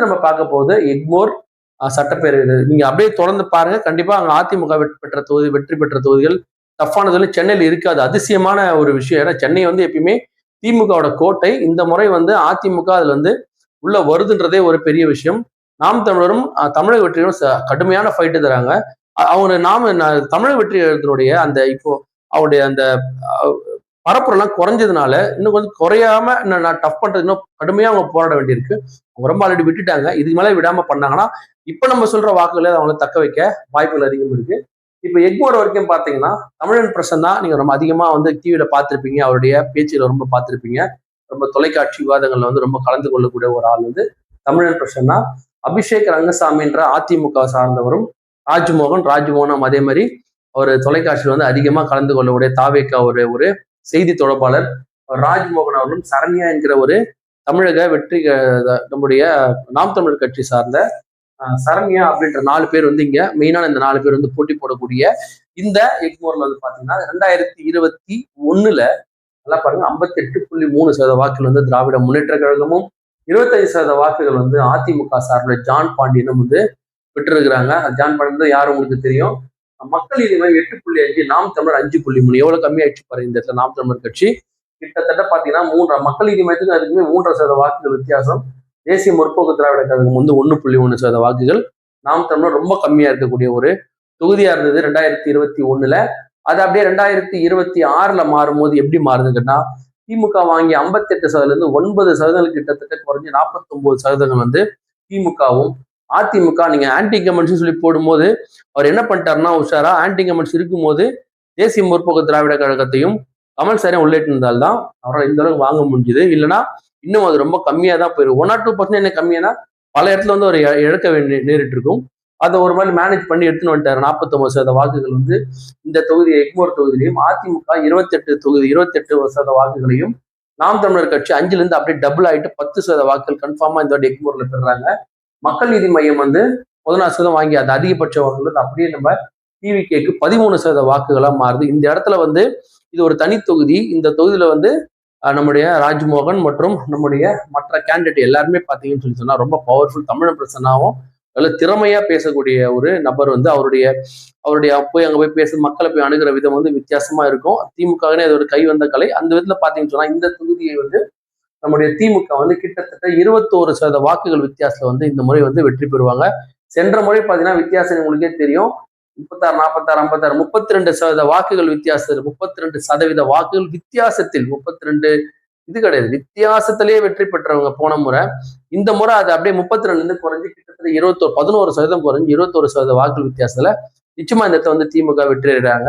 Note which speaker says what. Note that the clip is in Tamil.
Speaker 1: நம்ம பார்க்க போகுது எக்மோர் சட்டப்பேரவை. நீங்க அப்படியே தொடர்ந்து பாருங்க. கண்டிப்பா அங்க அதிமுக வெற்றி பெற்ற தொகுதிகள் டஃப்பானதுல சென்னையில் இருக்காது. அதிசயமான ஒரு விஷயம். ஏன்னா சென்னை வந்து எப்பயுமே திமுகவோட கோட்டை. இந்த முறை வந்து அதிமுக அதுல வந்து உள்ள வருதுன்றதே ஒரு பெரிய விஷயம். நாம் தமிழரும் தமிழக வெற்றியும் கடுமையான ஃபைட்டு தராங்க. அவங்க தமிழக வெற்றியினுடைய அந்த இப்போ அவருடைய அந்த பரப்புரெல்லாம் குறைஞ்சதுனால இன்னும் கொஞ்சம் குறையாம நான் டஃப் பண்றது இன்னும் கடுமையா அவங்க போராட வேண்டியிருக்கு. அவங்க ரொம்ப ஆல்ரெடி விட்டுட்டாங்க. இதுக்கு மேல விடாம பண்ணாங்கன்னா இப்ப நம்ம சொல்ற வாக்குகளை அவங்களை தக்க வைக்க வாய்ப்புகள் அதிகம் இருக்கு. இப்ப எக்மோர் வரைக்கும் பாத்தீங்கன்னா தமிழன் பிரசன்னா நீங்க ரொம்ப அதிகமா வந்து டிவியில பார்த்திருப்பீங்க. அவருடைய பேச்சுல ரொம்ப பார்த்திருப்பீங்க. ரொம்ப தொலைக்காட்சி விவாதங்கள்ல வந்து ரொம்ப கலந்து கொள்ளக்கூடிய ஒரு ஆள் வந்து தமிழன் பிரசன்னா. அபிஷேக் ரங்கசாமின்ற அதிமுக சார்ந்தவரும் ராஜ்மோகனும் அதே மாதிரி ஒரு தொலைக்காட்சியில் வந்து அதிகமா கலந்து கொள்ளக்கூடிய தாவேக்கா ஒரு செய்தி தொடர்பாளர் ராஜ்மோகன் அவர்களும் சரண்யா என்கிற ஒரு தமிழக வெற்றி நம்முடைய நாம் தமிழர் கட்சி சார்ந்த சரண்யா அப்படின்ற 4 பேர் வந்து இங்க மெயினான இந்த 4 பேர் வந்து போட்டி போடக்கூடிய இந்த எக்மோர்ல வந்து பாத்தீங்கன்னா 2021 நல்லா பாருங்க 58.3% வாக்குகள் வந்து திராவிட முன்னேற்ற கழகமும் 25% வாக்குகள் வந்து அதிமுக சார்பில் ஜான் பாண்டியனும் வந்து பெற்றிருக்கிறாங்க. ஜான் பாண்டியன் யாரும் உங்களுக்கு தெரியும். மக்கள் நீதி மையம் 8.5, நாம் தமிழர் 5.3 எவ்வளவு கம்மியாயிடுச்சு பாருங்க இந்த இடத்துல நாம் தமிழர் கட்சி. கிட்டத்தட்ட பாத்தீங்கன்னா மக்கள் நீதி மையத்துக்கு அதுக்குமே 3% வாக்குகள் வித்தியாசம். தேசிய முற்போக்கு திராவிட கழகம் வந்து 1.1% வாக்குகள். நாம் தமிழர் ரொம்ப கம்மியா இருக்கக்கூடிய ஒரு தொகுதியா இருந்தது 2021. அது அப்படியே 2026 மாறும்போது எப்படி மாறுதுன்னா திமுக வாங்கி 58% 9% கிட்டத்தட்ட குறைஞ்சு 49% வந்து திமுகவும் அதிமுக நீங்க ஆன்டி கமெண்ட்ஸ் சொல்லி போடும்போது அவர் என்ன பண்ணிட்டாருன்னா உஷாரா ஆன்டி கமெண்ட்ஸ் இருக்கும்போது தேசிய முற்போக்கு திராவிட கழகத்தையும் கமல் சாரையும் உள்ளிட்டு இருந்தால்தான் அவரால் இந்த அளவுக்கு வாங்க முடிஞ்சுது. இல்லைன்னா இன்னும் அது ரொம்ப கம்மியா தான் போயிடும். 1 or 2% என்ன கம்மியானா பல இடத்துல வந்து ஒரு இழக்க நேரிட்டு இருக்கும். அதை ஒரு மாதிரி மேனேஜ் பண்ணி எடுத்துன்னு வந்துட்டாரு. 49% வாக்குகள் வந்து இந்த தொகுதி எக்மோர் தொகுதியிலையும் அதிமுக 28% வாக்குகளையும் நாம் தமிழர் கட்சி 5ல அப்படியே டபுள் ஆயிட்டு 10% வாக்குகள் கன்ஃபார்மா இந்த வாட்டி எக்மோர்ல பெறாங்க. மக்கள் நீதி மையம் வந்து 14% வாங்கி அந்த அதிகபட்ச வாக்குகள் அப்படியே நம்ம டிவிகேக்கு 13% வாக்குகளா மாறுது. இந்த இடத்துல வந்து இது ஒரு தனி தொகுதி. இந்த தொகுதியில வந்து நம்முடைய ராஜ்மோகன் மற்றும் நம்முடைய மற்ற கேண்டிடேட் எல்லாருமே பாத்தீங்கன்னு சொல்லி சொன்னா ரொம்ப பவர்ஃபுல் தமிழ் பிரசன்னாவும் நல்ல திறமையா பேசக்கூடிய ஒரு நபர் வந்து அவருடைய போய் அங்க போய் பேச மக்களை போய் அணுகிற விதம் வந்து வித்தியாசமா இருக்கும். திமுகனே அது ஒரு கை வந்த கலை. அந்த விதத்துல பாத்தீங்கன்னு சொன்னா இந்த தொகுதியை வந்து நம்முடைய திமுக வந்து கிட்டத்தட்ட 21% வாக்குகள் வித்தியாசத்துல வந்து இந்த முறை வந்து வெற்றி பெறுவாங்க. சென்ற முறை பாத்தீங்கன்னா வித்தியாசம் உங்களுக்கே தெரியும். 36, 46, 56, 32% வாக்குகள் வித்தியாசத்தில் 32% வாக்குகள் வித்தியாசத்தில் 32 இது கிடையாது வித்தியாசத்திலேயே வெற்றி பெற்றவங்க போன முறை. இந்த முறை அது அப்படியே 32 குறைஞ்சு கிட்டத்தட்ட 11% குறைஞ்சு 21% வாக்குகள் வித்தியாசத்துல நிச்சயமா இந்த இடத்துல வந்து திமுக வெற்றி அடைறாங்க.